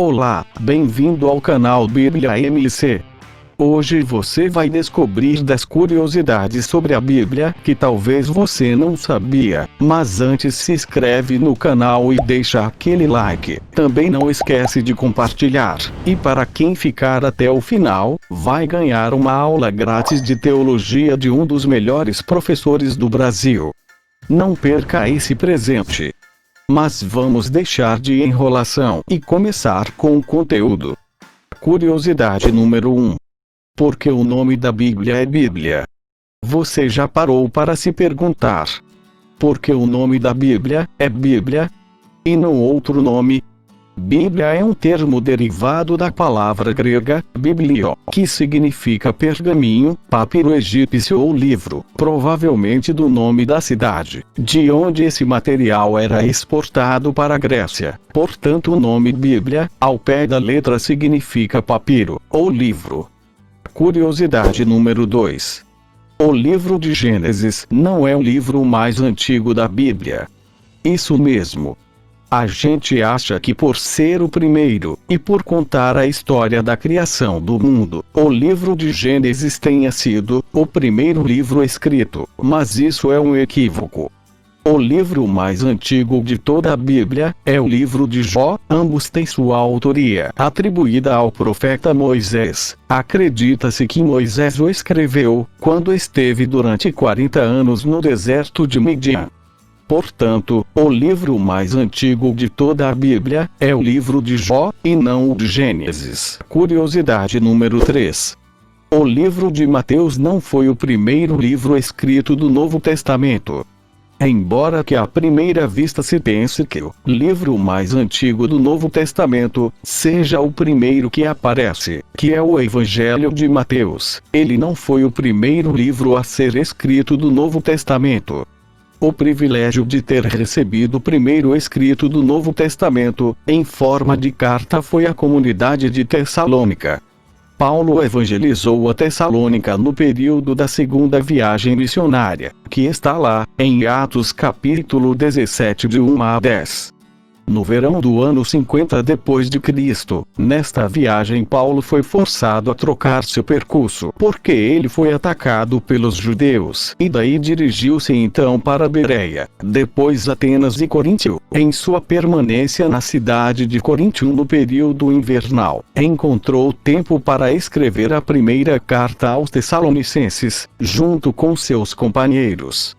Olá, bem-vindo ao canal Bíblia MC. Hoje você vai descobrir 10 curiosidades sobre a Bíblia que talvez você não sabia, mas antes se inscreve no canal e deixa aquele like. Também não esquece de compartilhar, e para quem ficar até o final, vai ganhar uma aula grátis de teologia de um dos melhores professores do Brasil. Não perca esse presente. Mas vamos deixar de enrolação e começar com o conteúdo. Curiosidade número 1. Por que o nome da Bíblia é Bíblia? Você já parou para se perguntar por que o nome da Bíblia é Bíblia e não outro nome? Bíblia é um termo derivado da palavra grega biblio, que significa pergaminho, papiro egípcio ou livro, provavelmente do nome da cidade, de onde esse material era exportado para a Grécia. Portanto, o nome Bíblia, ao pé da letra, significa papiro, ou livro. Curiosidade número 2. O livro de Gênesis não é o livro mais antigo da Bíblia. Isso mesmo. A gente acha que por ser o primeiro, e por contar a história da criação do mundo, o livro de Gênesis tenha sido o primeiro livro escrito, mas isso é um equívoco. O livro mais antigo de toda a Bíblia é o livro de Jó, ambos têm sua autoria atribuída ao profeta Moisés. Acredita-se que Moisés o escreveu quando esteve durante 40 anos no deserto de Midian. Portanto, o livro mais antigo de toda a Bíblia é o livro de Jó, e não o de Gênesis. Curiosidade número 3. O livro de Mateus não foi o primeiro livro escrito do Novo Testamento. Embora que à primeira vista se pense que o livro mais antigo do Novo Testamento seja o primeiro que aparece, que é o Evangelho de Mateus, ele não foi o primeiro livro a ser escrito do Novo Testamento. O privilégio de ter recebido o primeiro escrito do Novo Testamento, em forma de carta, foi a comunidade de Tessalônica. Paulo evangelizou a Tessalônica no período da segunda viagem missionária, que está lá, em Atos capítulo 17 de 1 a 10. No verão do ano 50 depois de Cristo, nesta viagem Paulo foi forçado a trocar seu percurso, porque ele foi atacado pelos judeus, e daí dirigiu-se então para Bereia, depois Atenas e Coríntio. Em sua permanência na cidade de Coríntio no período invernal, encontrou tempo para escrever a primeira carta aos Tessalonicenses, junto com seus companheiros.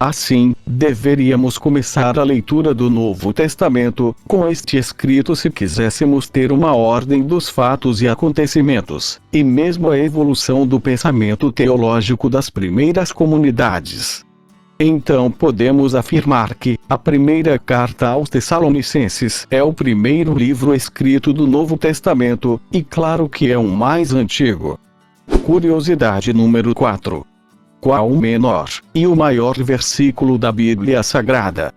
Assim, deveríamos começar a leitura do Novo Testamento com este escrito se quiséssemos ter uma ordem dos fatos e acontecimentos, e mesmo a evolução do pensamento teológico das primeiras comunidades. Então podemos afirmar que a primeira carta aos Tessalonicenses é o primeiro livro escrito do Novo Testamento, e claro que é o mais antigo. Curiosidade número 4. Qual o menor e o maior versículo da Bíblia Sagrada?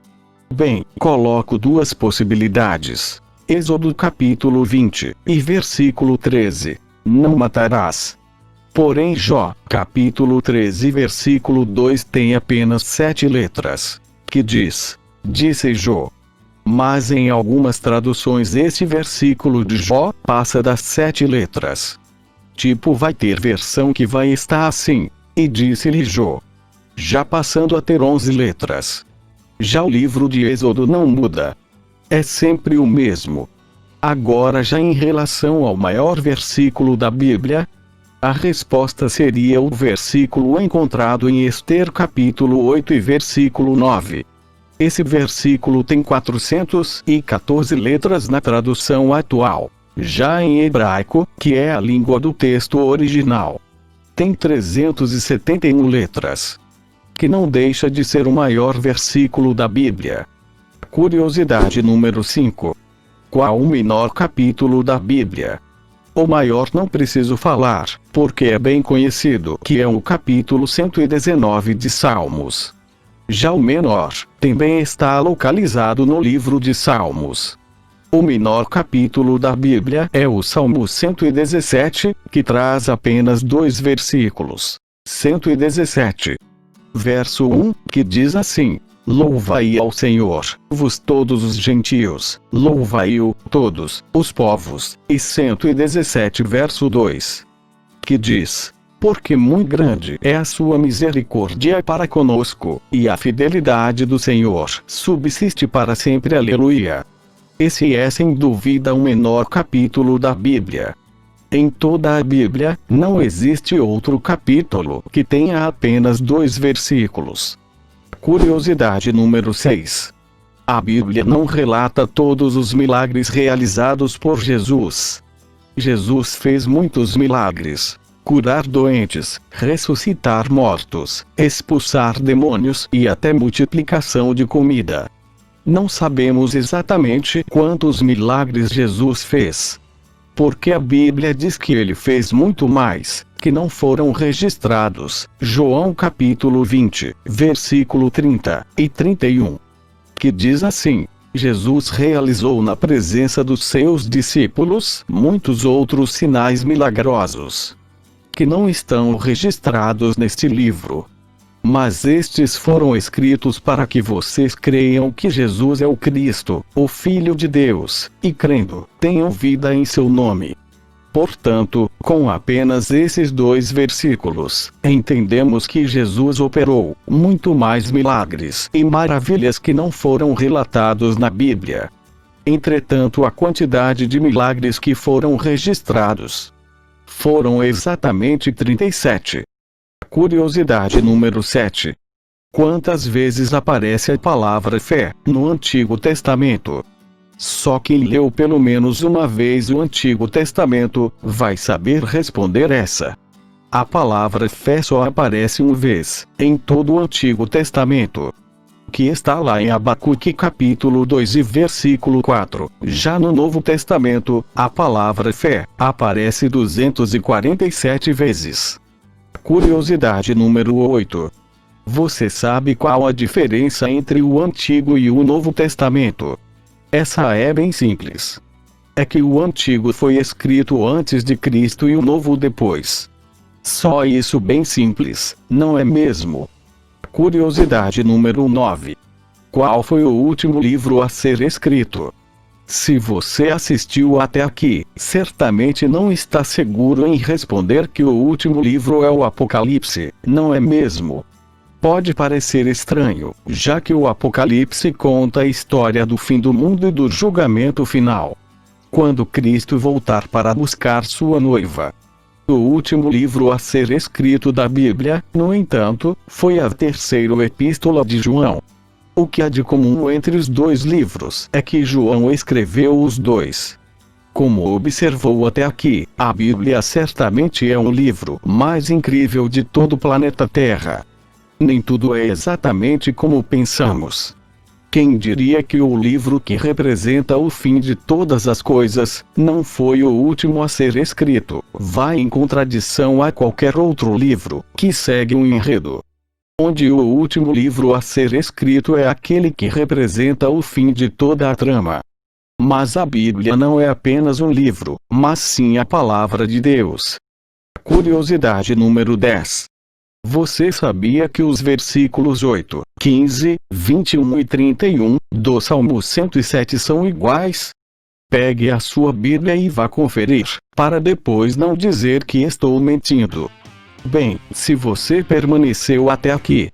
Bem, coloco duas possibilidades. Êxodo capítulo 20 e versículo 13. Não matarás. Porém Jó, capítulo 13 versículo 2 tem apenas 7 letras, que diz: disse Jó. Mas em algumas traduções esse versículo de Jó passa das 7 letras. Tipo, vai ter versão que vai estar assim: e disse-lhe Jó. Já passando a ter 11 letras. Já o livro de Êxodo não muda. É sempre o mesmo. Agora, já em relação ao maior versículo da Bíblia, a resposta seria o versículo encontrado em Ester capítulo 8 e versículo 9. Esse versículo tem 414 letras na tradução atual. Já em hebraico, que é a língua do texto original, tem 371 letras, que não deixa de ser o maior versículo da Bíblia. Curiosidade número 5. Qual o menor capítulo da Bíblia? O maior não preciso falar, porque é bem conhecido, que é o capítulo 119 de Salmos. Já o menor, também está localizado no livro de Salmos. O menor capítulo da Bíblia é o Salmo 117, que traz apenas 2 versículos. 117. Verso 1, que diz assim: Louvai ao Senhor, vós todos os gentios, louvai-o, todos os povos. E 117 verso 2. Que diz: porque muito grande é a sua misericórdia para conosco, e a fidelidade do Senhor subsiste para sempre. Aleluia. Esse é sem dúvida o menor capítulo da Bíblia. Em toda a Bíblia, não existe outro capítulo que tenha apenas 2 versículos. Curiosidade número 6. A Bíblia não relata todos os milagres realizados por Jesus. Jesus fez muitos milagres: curar doentes, ressuscitar mortos, expulsar demônios e até multiplicação de comida. Não sabemos exatamente quantos milagres Jesus fez, porque a Bíblia diz que ele fez muito mais, que não foram registrados. João capítulo 20, versículo 30 e 31. Que diz assim: Jesus realizou na presença dos seus discípulos muitos outros sinais milagrosos, que não estão registrados neste livro. Mas estes foram escritos para que vocês creiam que Jesus é o Cristo, o Filho de Deus, e crendo, tenham vida em seu nome. Portanto, com apenas esses 2 versículos, entendemos que Jesus operou muito mais milagres e maravilhas que não foram relatados na Bíblia. Entretanto, a quantidade de milagres que foram registrados foram exatamente 37. Curiosidade número 7. Quantas vezes aparece a palavra fé no Antigo Testamento? Só quem leu pelo menos uma vez o Antigo Testamento vai saber responder essa. A palavra fé só aparece uma vez em todo o Antigo Testamento, que está lá em Abacuque capítulo 2 e versículo 4. Já no Novo Testamento, a palavra fé aparece 247 vezes. Curiosidade número 8. Você sabe qual a diferença entre o Antigo e o Novo Testamento? Essa é bem simples. É que o Antigo foi escrito antes de Cristo e o Novo depois. Só isso, bem simples, não é mesmo? Curiosidade número 9. Qual foi o último livro a ser escrito? Se você assistiu até aqui, certamente não está seguro em responder que o último livro é o Apocalipse, não é mesmo? Pode parecer estranho, já que o Apocalipse conta a história do fim do mundo e do julgamento final, quando Cristo voltar para buscar sua noiva. O último livro a ser escrito da Bíblia, no entanto, foi a 3ª Epístola de João. O que há de comum entre os 2 livros é que João escreveu os 2. Como observou até aqui, a Bíblia certamente é o livro mais incrível de todo o planeta Terra. Nem tudo é exatamente como pensamos. Quem diria que o livro que representa o fim de todas as coisas não foi o último a ser escrito? Vai em contradição a qualquer outro livro que segue um enredo, onde o último livro a ser escrito é aquele que representa o fim de toda a trama. Mas a Bíblia não é apenas um livro, mas sim a palavra de Deus. Curiosidade número 10. Você sabia que os versículos 8, 15, 21 e 31 do Salmo 107 são iguais? Pegue a sua Bíblia e vá conferir, para depois não dizer que estou mentindo. Bem, se você permaneceu até aqui,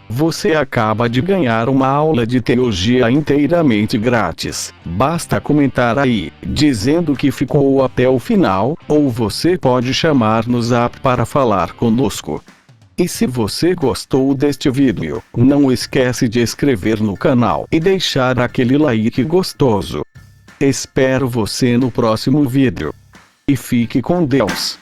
você acaba de ganhar uma aula de teologia inteiramente grátis. Basta comentar aí, dizendo que ficou até o final, ou você pode chamar no Zap para falar conosco. E se você gostou deste vídeo, não esquece de inscrever no canal e deixar aquele like gostoso. Espero você no próximo vídeo. E fique com Deus.